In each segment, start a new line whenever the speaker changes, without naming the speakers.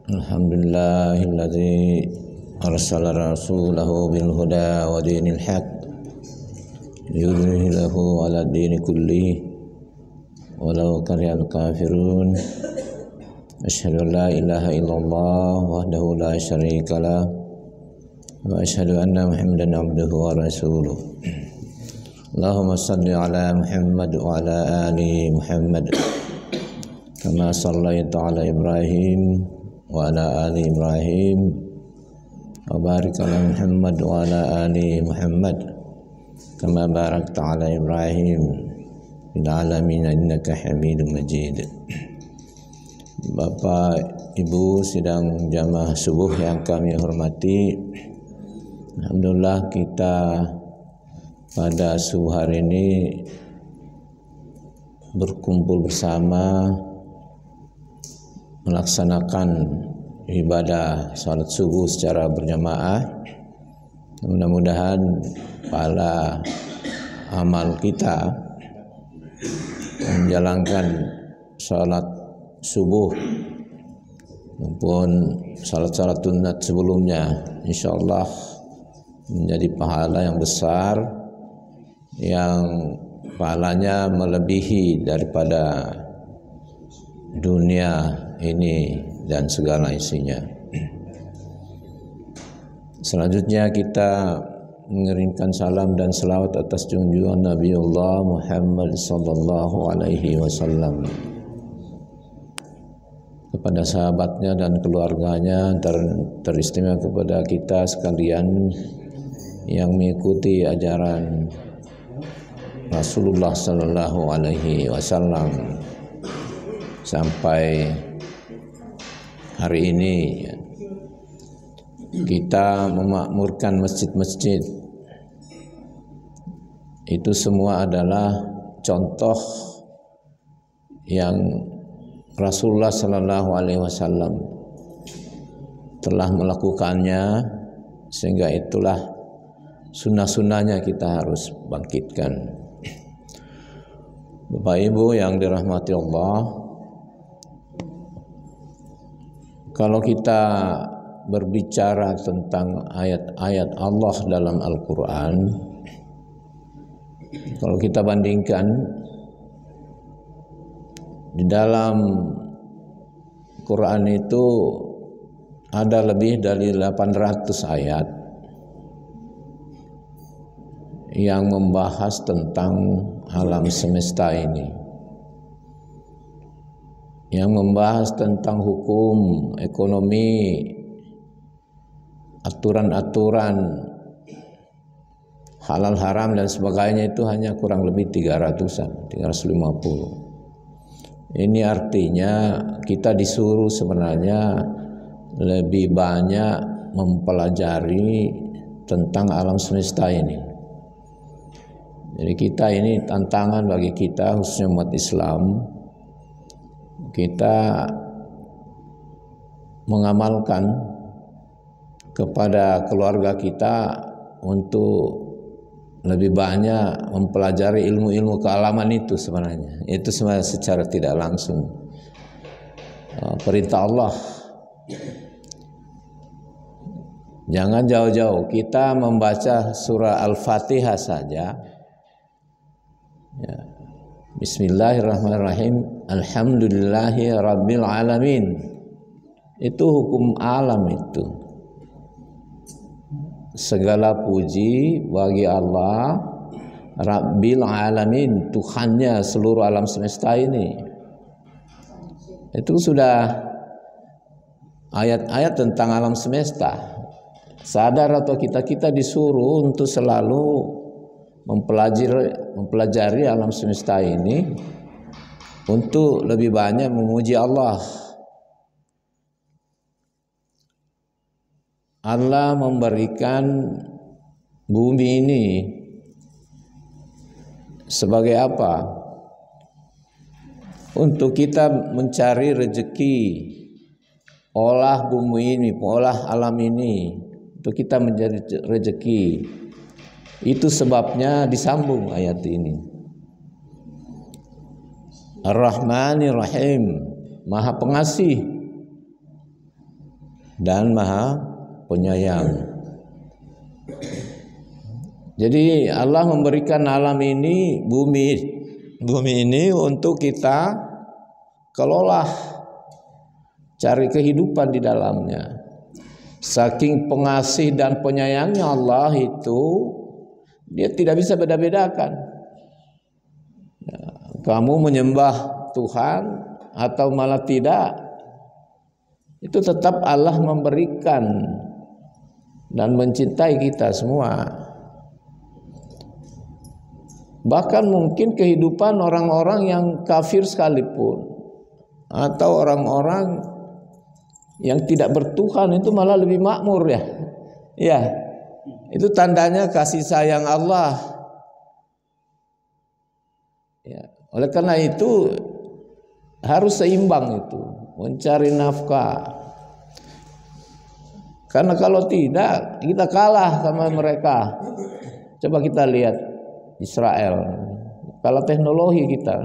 Alhamdulillahilladzi arsala rasulahu bil huda wa dinil haq liyudhhirahu 'ala dini kullihi walau karihal kafirun. Asyhadu an la ilaha illallah wahdahu la syarikalah wa asyhadu anna Muhammadan abduhu wa rasuluh. Allahumma shalli ala Muhammad wa ala ali Muhammad kama shallaita ala Ibrahim wa ala ali Ibrahim wa barik ala Muhammad wa ala ali Muhammad kama barakta ala Ibrahim fil alamin innaka Hamidum Majid. Bapak Ibu sidang jamaah subuh yang kami hormati, alhamdulillah kita pada subuh hari ini berkumpul bersama melaksanakan ibadah salat subuh secara berjamaah. Mudah-mudahan pahala amal kita menjalankan salat subuh maupun salat-salat sunat sebelumnya insyaallah menjadi pahala yang besar, yang pahalanya melebihi daripada dunia ini dan segala isinya. Selanjutnya kita mengirimkan salam dan selawat atas junjungan Nabiullah Muhammad sallallahu alaihi wasallam kepada sahabatnya dan keluarganya, teristimewa kepada kita sekalian yang mengikuti ajaran Rasulullah sallallahu alaihi wasallam sampai hari ini. Kita memakmurkan masjid-masjid, itu semua adalah contoh yang Rasulullah sallallahu alaihi wasallam telah melakukannya, sehingga itulah sunnah-sunnahnya kita harus bangkitkan. Bapak Ibu yang dirahmati Allah, kalau kita berbicara tentang ayat-ayat Allah dalam Al-Quran, kalau kita bandingkan di dalam Quran itu ada lebih dari 800 ayat yang membahas tentang alam semesta ini, yang membahas tentang hukum, ekonomi, aturan-aturan halal haram dan sebagainya. Itu hanya kurang lebih 350. Ini artinya kita disuruh sebenarnya lebih banyak mempelajari tentang alam semesta ini. Jadi kita ini tantangan bagi kita, khususnya umat Islam, kita mengamalkan kepada keluarga kita untuk lebih banyak mempelajari ilmu-ilmu kealaman itu. Sebenarnya itu sebenarnya secara tidak langsung perintah Allah. Jangan jauh-jauh kita membaca surah Al-Fatihah saja ya. Bismillahirrahmanirrahim, alhamdulillahi rabbil alamin, itu hukum alam itu. Segala puji bagi Allah Rabbil Alamin, Tuhannya seluruh alam semesta ini. Itu sudah ayat-ayat tentang alam semesta. Sadar atau kita disuruh untuk selalu mempelajari alam semesta ini untuk lebih banyak memuji Allah. Allah memberikan bumi ini sebagai apa? Untuk kita mencari rezeki, olah bumi ini, olah alam ini, untuk kita menjadi rezeki. Itu sebabnya disambung ayat ini. Ar-Rahmanir Rahim, Maha Pengasih dan Maha Penyayang. Jadi Allah memberikan alam ini, bumi ini untuk kita kelola, cari kehidupan di dalamnya. Saking pengasih dan penyayangnya Allah itu, dia tidak bisa beda-bedakan. Kamu menyembah Tuhan atau malah tidak, itu tetap Allah memberikan dan mencintai kita semua. Bahkan mungkin kehidupan orang-orang yang kafir sekalipun, atau orang-orang yang tidak bertuhan itu malah lebih makmur ya. Ya, itu tandanya kasih sayang Allah. Ya, oleh karena itu harus seimbang itu, mencari nafkah. Karena kalau tidak, kita kalah sama mereka. Coba kita lihat Israel, kalau teknologi kita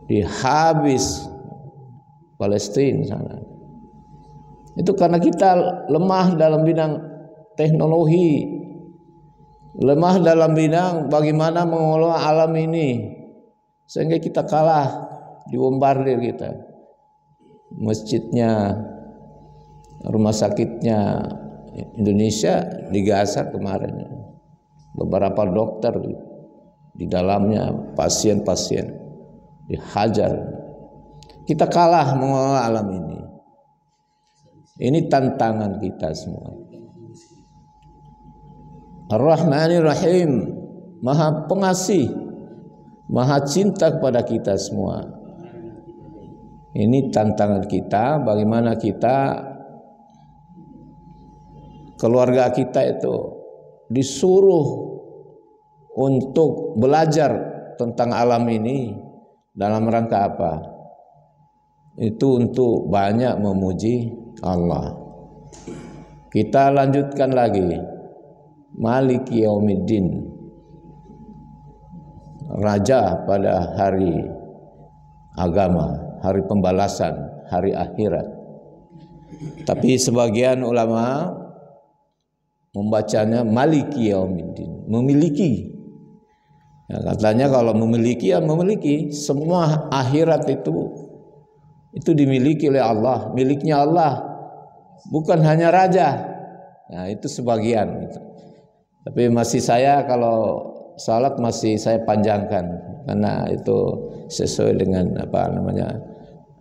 dihabis Palestina sana. Itu karena kita lemah dalam bidang teknologi, lemah dalam bidang bagaimana mengelola alam ini, sehingga kita kalah, dibombardir kita. Masjidnya, rumah sakitnya Indonesia di Gaza kemarin, beberapa dokter di dalamnya, pasien-pasien dihajar. Kita kalah mengelola alam ini. Ini tantangan kita semua. Ar-Rahmanir Rahim, Maha Pengasih, Maha Cinta kepada kita semua. Ini tantangan kita, bagaimana kita, keluarga kita itu disuruh untuk belajar tentang alam ini dalam rangka apa? Itu untuk banyak memuji Allah. Kita lanjutkan lagi. Maliki Yaumiddin, raja pada hari agama, hari pembalasan, hari akhirat. Tapi sebagian ulama membacanya Maliki Yaumiddin, memiliki. Ya, katanya kalau memiliki ya memiliki, semua akhirat itu dimiliki oleh Allah, miliknya Allah, bukan hanya raja. Nah, itu sebagian. Tapi masih saya kalau salat masih saya panjangkan karena itu sesuai dengan apa namanya,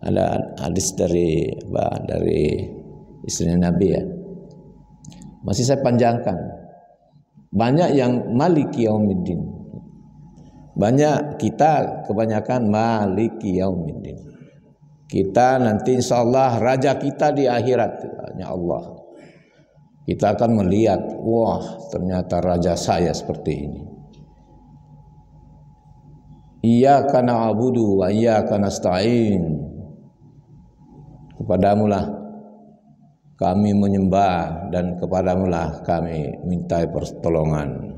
ada hadis dari istrinya Nabi ya. Masih saya panjangkan. Banyak yang Maliki Yaumiddin. Banyak kita kebanyakan Maliki Yaumiddin. Kita nanti insyaallah raja kita di akhirat hanya Allah. Kita akan melihat, wah ternyata raja saya seperti ini. Iyyaka na'budu wa iyyaka nasta'in. Kepadamulah kami menyembah dan kepadamulah kami minta pertolongan.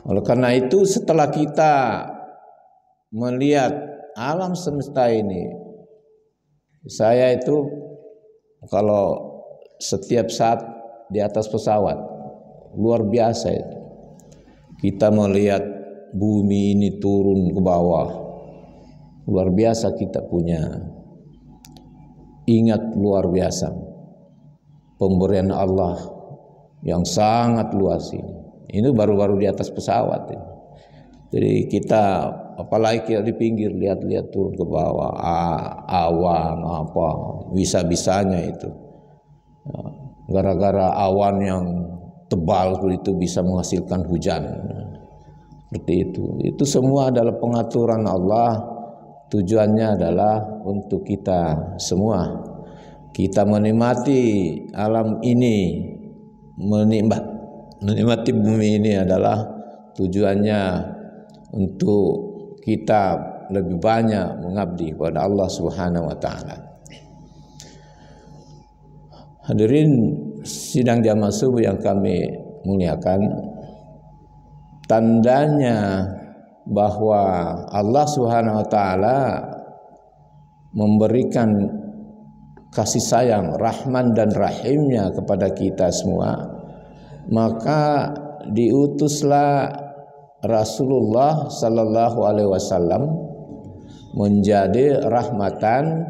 Oleh karena itu setelah kita melihat alam semesta ini, saya itu kalau setiap saat di atas pesawat luar biasa itu. Kita melihat bumi ini turun ke bawah. Luar biasa kita punya. Ingat luar biasa pemberian Allah yang sangat luas ini. Ini baru-baru di atas pesawat ini. Jadi kita apalagi kita di pinggir lihat-lihat turun ke bawah, awan apa bisa-bisanya itu. Gara-gara awan yang tebal itu bisa menghasilkan hujan. Seperti itu. Itu semua adalah pengaturan Allah. Tujuannya adalah untuk kita semua. Kita menikmati alam ini, menikmati bumi ini adalah tujuannya untuk kita lebih banyak mengabdi kepada Allah Subhanahu wa taala. Hadirin sidang jamaah subuh yang kami muliakan, tandanya bahwa Allah Subhanahu wa taala memberikan kasih sayang, Rahman dan Rahimnya kepada kita semua, maka diutuslah Rasulullah sallallahu alaihi wasallam menjadi rahmatan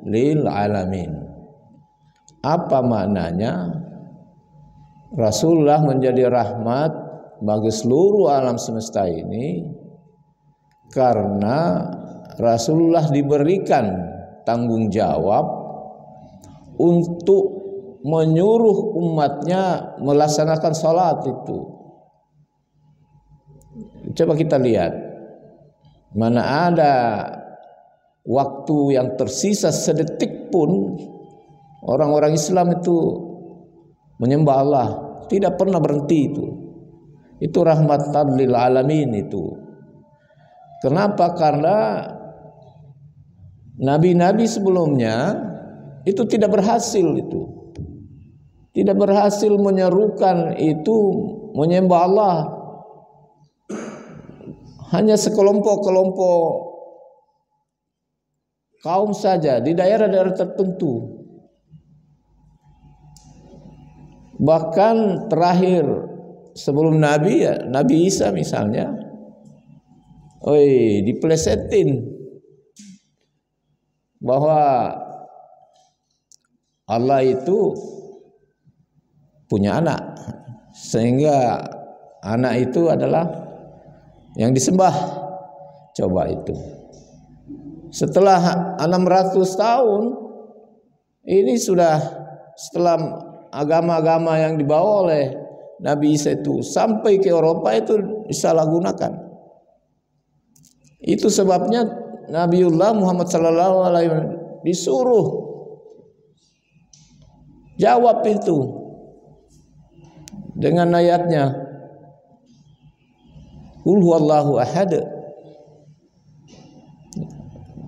lil alamin. Apa maknanya? Rasulullah menjadi rahmat bagi seluruh alam semesta ini karena Rasulullah diberikan tanggung jawab untuk menyuruh umatnya melaksanakan salat itu. Coba kita lihat, mana ada waktu yang tersisa sedetik pun orang-orang Islam itu menyembah Allah, tidak pernah berhenti itu. Itu rahmatan lil alamin itu. Kenapa? Karena nabi-nabi sebelumnya itu tidak berhasil itu. Tidak berhasil menyerukan itu menyembah Allah. Hanya sekelompok-kelompok kaum saja di daerah-daerah tertentu. Bahkan terakhir sebelum Nabi, ya, Nabi Isa misalnya, dipelesetin bahwa Allah itu punya anak, sehingga anak itu adalah yang disembah. Coba itu. Setelah 600 tahun ini sudah setelah agama-agama yang dibawa oleh Nabi Isa itu sampai ke Eropa itu disalahgunakan. Itu sebabnya Nabiullah Muhammad sallallahu alaihi wasallam disuruh jawab itu dengan ayatnya Qul huwallahu ahad.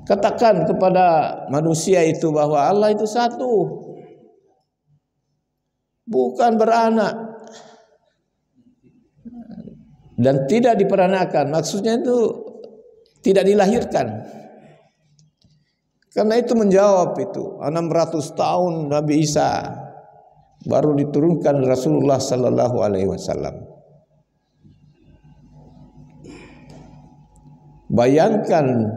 Katakan kepada manusia itu bahwa Allah itu satu, bukan beranak dan tidak diperanakan. Maksudnya itu tidak dilahirkan. Karena itu menjawab itu 600 tahun Nabi Isa baru diturunkan Rasulullah sallallahu alaihi wasallam. Bayangkan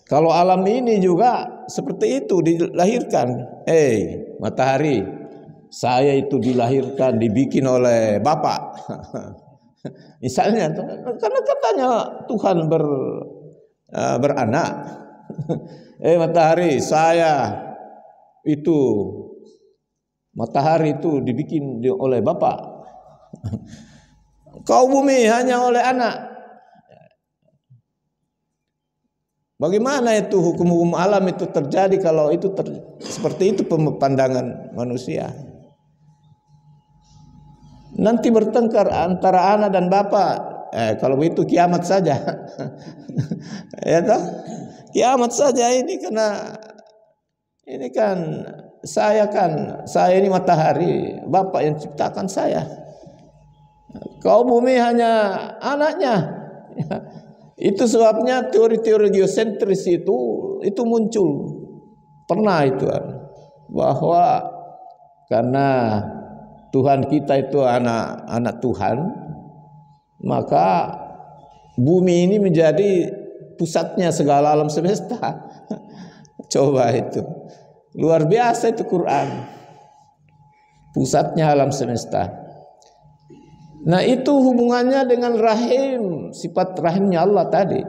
kalau alam ini juga seperti itu dilahirkan. Matahari, saya itu dilahirkan, dibikin oleh Bapak. Misalnya, karena katanya Tuhan beranak. Matahari, matahari itu dibikin oleh Bapak. Kau bumi hanya oleh anak. Bagaimana itu hukum-hukum alam itu terjadi kalau itu seperti itu pandangan manusia? Nanti bertengkar antara anak dan bapak. Kalau begitu kiamat saja. Ya toh? Kiamat saja ini, karena ini kan saya ini matahari, bapak yang ciptakan saya. Kau bumi hanya anaknya. Itu sebabnya teori-teori geosentris itu muncul. Pernah itu bahwa karena Tuhan kita itu anak Tuhan, maka bumi ini menjadi pusatnya segala alam semesta. Coba itu. Luar biasa itu Quran. Pusatnya alam semesta. Nah, itu hubungannya dengan rahim, sifat rahimnya Allah tadi.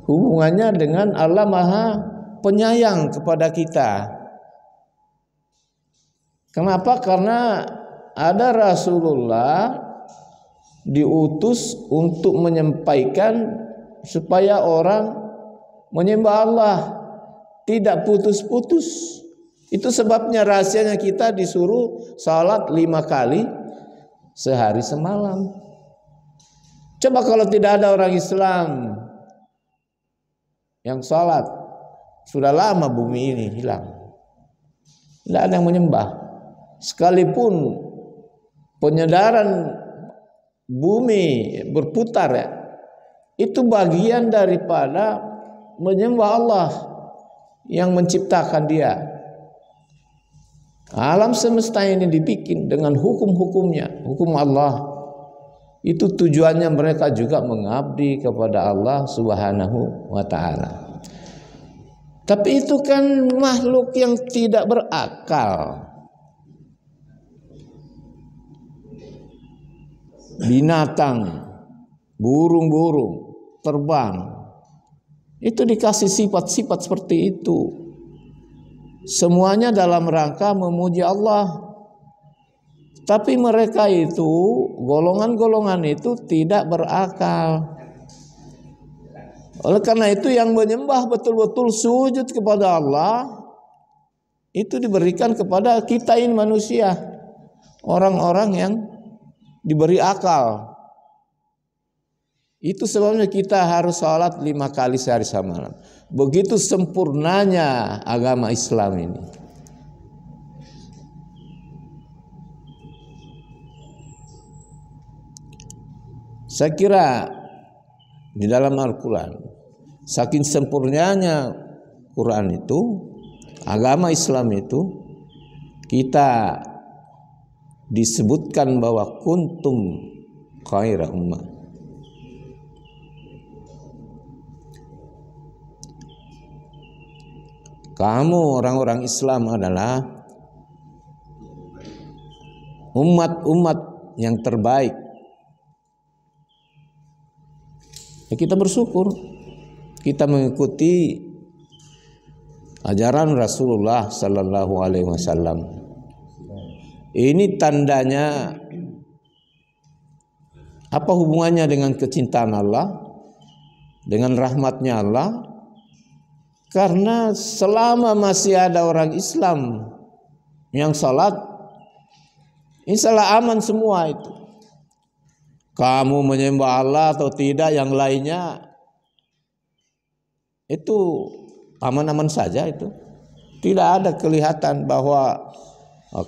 Hubungannya dengan Allah Maha Penyayang kepada kita. Kenapa? Karena ada Rasulullah diutus untuk menyampaikan supaya orang menyembah Allah tidak putus-putus. Itu sebabnya rahasianya kita disuruh salat 5 kali sehari semalam. Coba kalau tidak ada orang Islam yang salat, sudah lama bumi ini hilang. Tidak ada yang menyembah. Sekalipun penyedaran bumi berputar, itu bagian daripada menyembah Allah. yang menciptakan dia. Alam semesta ini dibikin dengan hukum-hukumnya, hukum Allah. Itu tujuannya mereka juga mengabdi kepada Allah Subhanahu wa ta'ala. Tapi itu kan makhluk yang tidak berakal. Binatang, burung-burung, terbang, itu dikasih sifat-sifat seperti itu. Semuanya dalam rangka memuji Allah. Tapi mereka itu, golongan-golongan itu tidak berakal. Oleh karena itu yang menyembah betul-betul sujud kepada Allah, itu diberikan kepada kita ini manusia. Orang-orang yang diberi akal. Itu sebabnya kita harus sholat 5 kali sehari semalam. Begitu sempurnanya agama Islam ini. Saya kira di dalam Al-Quran, saking sempurnanya Quran itu, agama Islam itu, kita disebutkan bahwa kuntum khaira ummah. Kamu orang-orang Islam adalah umat-umat yang terbaik. Ya, kita bersyukur kita mengikuti ajaran Rasulullah sallallahu alaihi wasallam. Ini tandanya apa hubungannya dengan kecintaan Allah, dengan rahmatnya Allah? Karena selama masih ada orang Islam yang salat, insyaallah aman semua itu. Kamu menyembah Allah atau tidak, yang lainnya itu aman-aman saja itu. Tidak ada kelihatan bahwa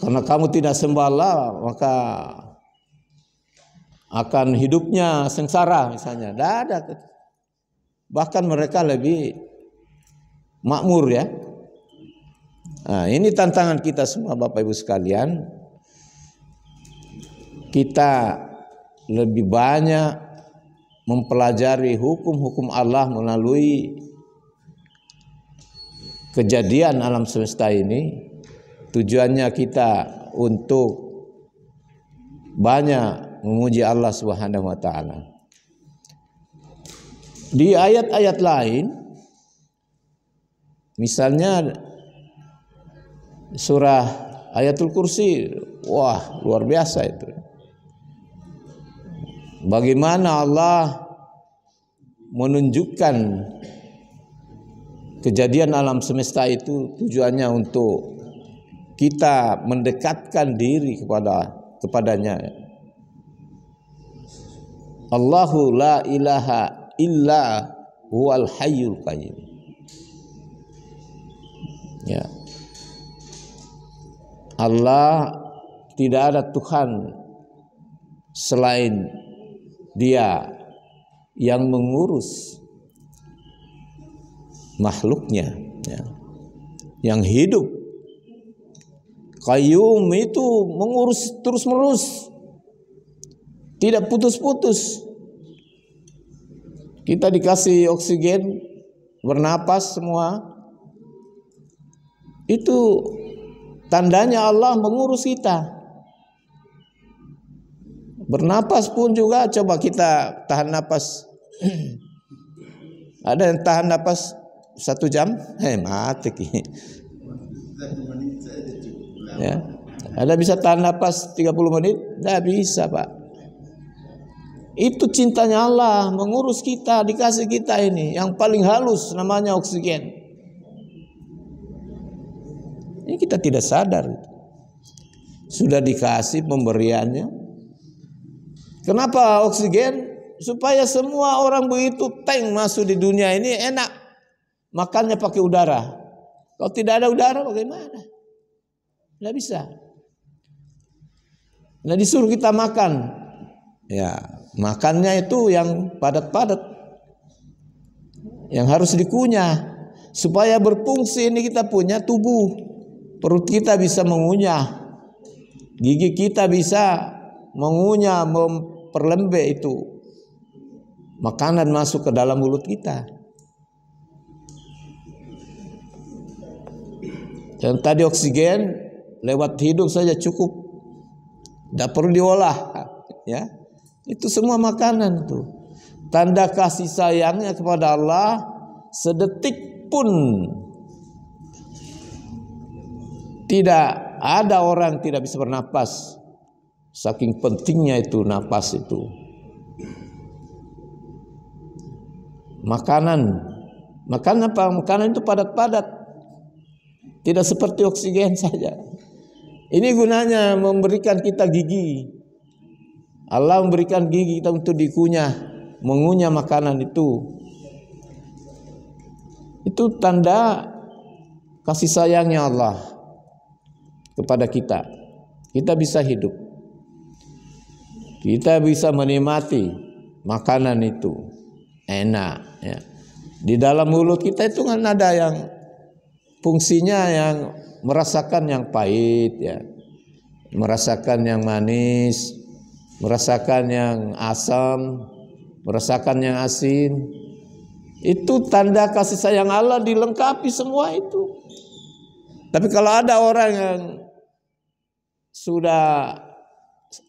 karena kamu tidak sembah Allah maka akan hidupnya sengsara misalnya. Tidak ada. Bahkan mereka lebih makmur ya. Nah, ini tantangan kita semua Bapak Ibu sekalian. Kita lebih banyak mempelajari hukum-hukum Allah melalui kejadian alam semesta ini. Tujuannya kita untuk banyak memuji Allah Subhanahu wa taala. Di ayat-ayat lain, misalnya surah Ayatul Kursi, wah luar biasa itu. Bagaimana Allah menunjukkan kejadian alam semesta itu tujuannya untuk kita mendekatkan diri kepadanya. Allahu la ilaha illa huwal hayyul qayyum. Ya. Allah tidak ada Tuhan selain Dia yang mengurus makhluknya, ya, yang hidup. Qayyum itu mengurus terus-menerus, tidak putus-putus. Kita dikasih oksigen, bernapas semua. Itu tandanya Allah mengurus kita. Bernapas pun juga, coba kita tahan napas. Ada yang tahan napas 1 jam? Mati. Ya. Ada bisa tahan napas 30 menit? Tidak bisa Pak. Itu cintanya Allah mengurus kita, dikasih kita ini. Yang paling halus namanya oksigen. Ini kita tidak sadar. Sudah dikasih pemberiannya. Kenapa oksigen? Supaya semua orang begitu tank masuk di dunia ini enak. Makannya pakai udara. Kalau tidak ada udara bagaimana? Tidak bisa. Nah disuruh kita makan. Ya, makannya itu yang padat-padat. Yang harus dikunyah. Supaya berfungsi ini kita punya tubuh. Perut kita bisa mengunyah. Gigi kita bisa mengunyah, memperlembek itu. Makanan masuk ke dalam mulut kita. Dan tadi oksigen lewat hidung saja cukup. Tidak perlu diolah. Ya. Itu semua makanan tuh. Tanda kasih sayangnya kepada Allah, sedetik pun tidak ada orang tidak bisa bernapas. Saking pentingnya itu napas itu. Makanan apa? Makanan itu padat-padat. Tidak seperti oksigen saja. Ini gunanya memberikan kita gigi. Allah memberikan gigi kita untuk dikunyah, mengunyah makanan itu. Itu tanda kasih sayangnya Allah kepada kita. Kita bisa hidup. Kita bisa menikmati makanan itu. Enak. Ya. Di dalam mulut kita itu kan ada yang fungsinya yang merasakan yang pahit, ya. Merasakan yang manis, merasakan yang asam, merasakan yang asin. Itu tanda kasih sayang Allah, dilengkapi semua itu. Tapi kalau ada orang yang sudah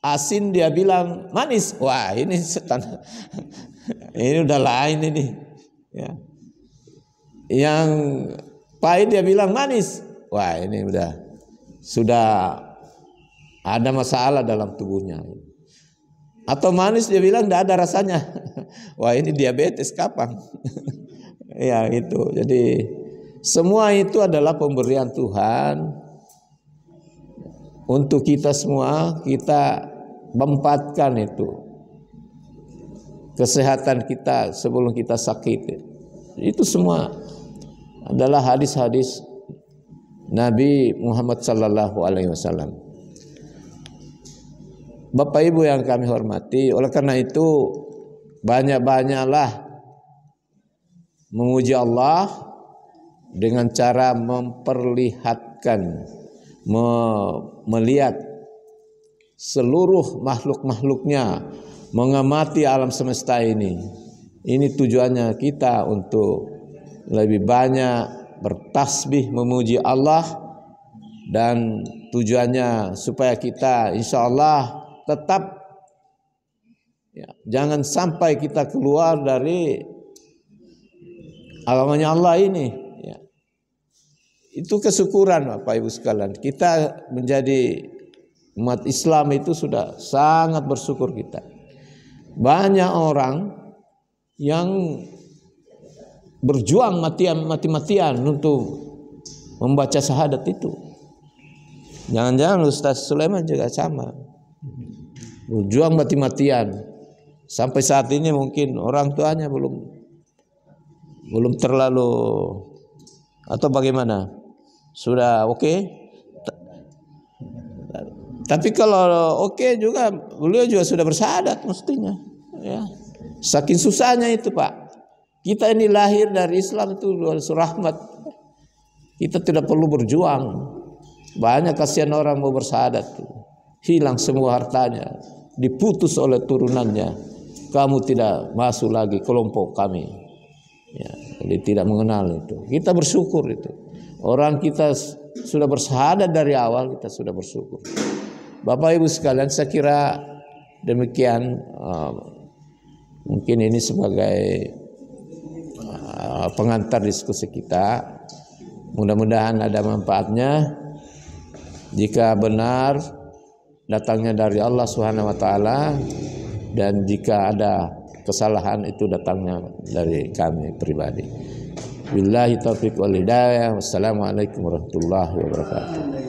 asin dia bilang manis, wah ini tanda, ini udah lain ini. Ya. Yang pahit dia bilang manis, wah ini sudah ada masalah dalam tubuhnya. Atau manis dia bilang tidak ada rasanya. Wah ini diabetes kapan? Ya itu. Jadi semua itu adalah pemberian Tuhan untuk kita semua. Kita memanfaatkan itu kesehatan kita sebelum kita sakit. Itu semua adalah hadis-hadis Nabi Muhammad SAW. Bapak Ibu yang kami hormati, oleh karena itu banyak-banyaklah memuji Allah dengan cara memperlihatkan, melihat seluruh makhluk-makhluknya, mengamati alam semesta ini. Ini tujuannya kita untuk lebih banyak bertasbih memuji Allah, dan tujuannya supaya kita insya Allah tetap ya, jangan sampai kita keluar dari agamanya Allah ini. Ya. Itu kesyukuran Bapak Ibu sekalian. Kita menjadi umat Islam itu sudah sangat bersyukur kita. Banyak orang yang berjuang mati-matian untuk membaca syahadat itu. Jangan-jangan Ustaz Sulaiman juga sama. Berjuang mati-matian. Sampai saat ini mungkin orang tuanya belum terlalu, atau bagaimana? Sudah oke? Tapi kalau oke juga, beliau juga sudah bersyahadat mestinya. Ya. Saking susahnya itu Pak. Kita ini lahir dari Islam itu rahmat. Kita tidak perlu berjuang. Banyak kasihan orang mau bersyahadat, hilang semua hartanya, diputus oleh turunannya. Kamu tidak masuk lagi kelompok kami. Ya, jadi tidak mengenal itu. Kita bersyukur itu. Orang kita sudah bersyahadat dari awal, kita sudah bersyukur. Bapak Ibu sekalian, saya kira demikian. Mungkin ini sebagai pengantar diskusi kita. Mudah-mudahan ada manfaatnya. Jika benar datangnya dari Allah Subhanahu wa taala, dan jika ada kesalahan itu datangnya dari kami pribadi. Billahi taufiq wal hidayah. Wassalamualaikum warahmatullahi wabarakatuh.